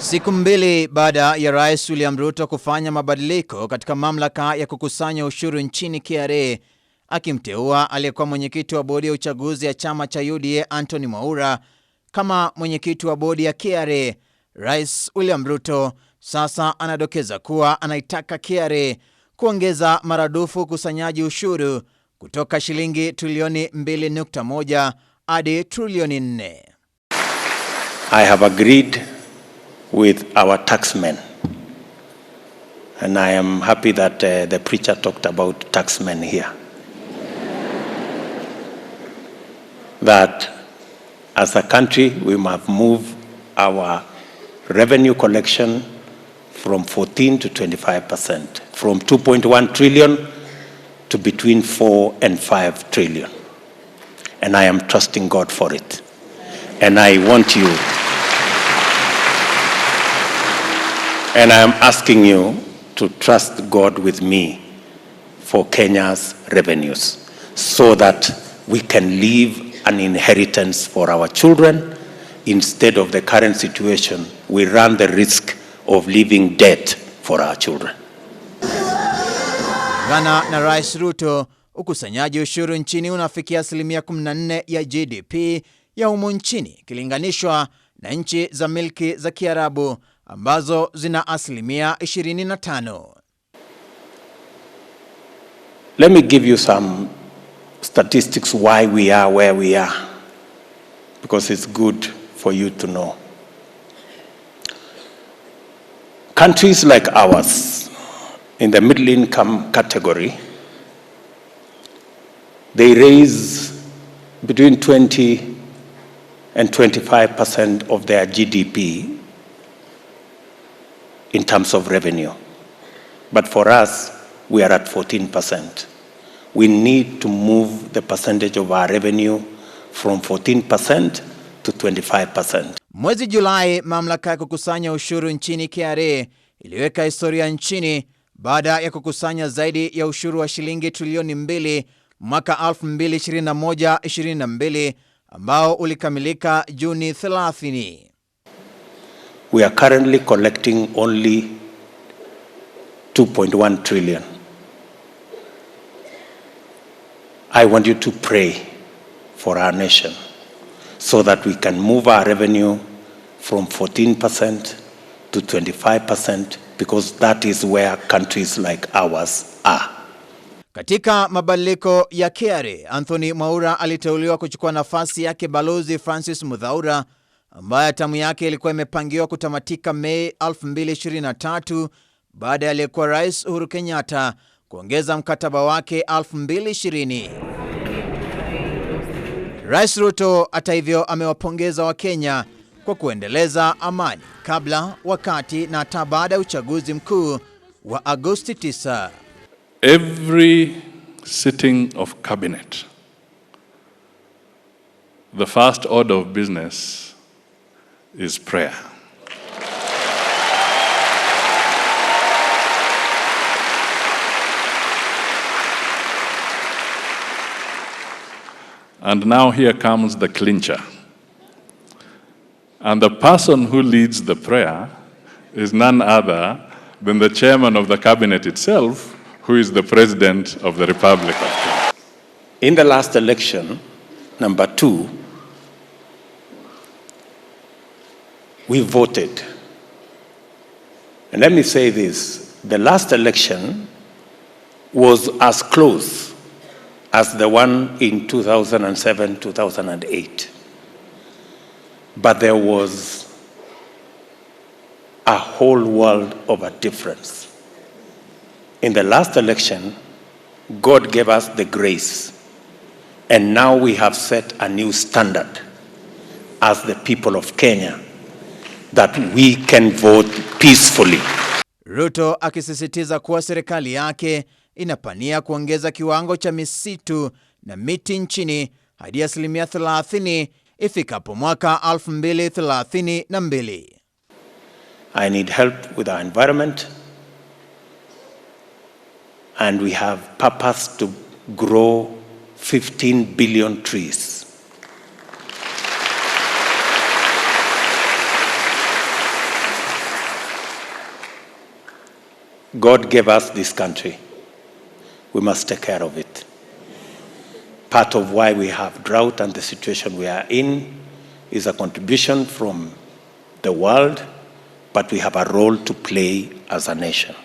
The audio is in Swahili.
Siku mbili baada ya Rais William Ruto kufanya mabadiliko katika mamlaka ya kukusanya ushuru nchini KRA, akimteua aliyekuwa mwenyekiti wa bodi ya uchaguzi ya chama cha UDA Anthony Mwaura kama mwenyekiti wa bodi ya KRA, Rais William Ruto sasa anadokeza kuwa anaitaka KRA kuongeza marudufu ukusanyaji ushuru kutoka shilingi Trilioni 2.1 hadi Trilioni 4. I have agreed with our taxmen, and I am happy that the preacher talked about taxmen here. That as a country we must move our revenue collection from 14 to 25%, from 2.1 trillion to between 4 and 5 trillion. And I am trusting God for it. And I want you, and I am asking you to trust God with me for Kenya's revenues, so that we can leave an inheritance for our children. Instead of the current situation, we run the risk of leaving debt for our children. Kulingana na Rais Ruto, ukusanyaji ushuru nchini unafikia asilimia 14 ya GDP ya humu nchini ikilinganishwa na nchi za milki za Kiarabu ambazo zina asilimia 25. Let me give you some statistics why we are where we are, because it's good for you to know. Countries like ours, in the middle income category, they raise between 20 and 25% of their GDP in terms of revenue. But for us, we are at 14%. We need to move the percentage of our revenue from 14% to 25%. Mwezi Julai, mamlaka ya kukusanya ushuru nchini KRA iliweka historia nchini baada ya kukusanya zaidi ya ushuru wa shilingi Trilioni 2 mwaka 2021-22 ambao ulikamilika Juni 30. We are currently collecting only 2.1 trillion. I want you to pray for our nation so that we can move our revenue from 14% to 25%, because that is where countries like ours are. Katika mabadiliko ya KRA, Anthony Mwaura aliteuliwa kuchukua nafasi yake Balozi Francis Muthaura, ambaye tamu yake ilikuwa imepangiwa kutamatika Mei 2023 baada ya aliyekuwa Rais Uhuru Kenyatta kuongeza mkataba wake 2020. Rais Ruto hata hivyo amewapongeza Wakenya kwa kuendeleza amani kabla, wakati na hata baada ya uchaguzi mkuu wa Agosti 9. Every sitting of cabinet, the first order of business is prayer. And now here comes the clincher. And the person who leads the prayer is none other than the chairman of the cabinet itself, who is the President of the Republic of Kenya. In the last election, number 2, we voted. And let me say this, the last election was as close as the one in 2007-2008. But there was a whole world of a difference. In the last election, God gave us the grace, and now we have set a new standard as the people of Kenya, that we can vote peacefully. Ruto akisisitiza kuwa serikali yake inapania kuongeza kiwango cha misitu na miti nchini hadi asilimia 30 ifikapo mwaka 2032. I need help with our environment, and we have purpose to grow 15 billion trees. God gave us this country. We must take care of it. Part of why we have drought and the situation we are in is a contribution from the world, but we have a role to play as a nation.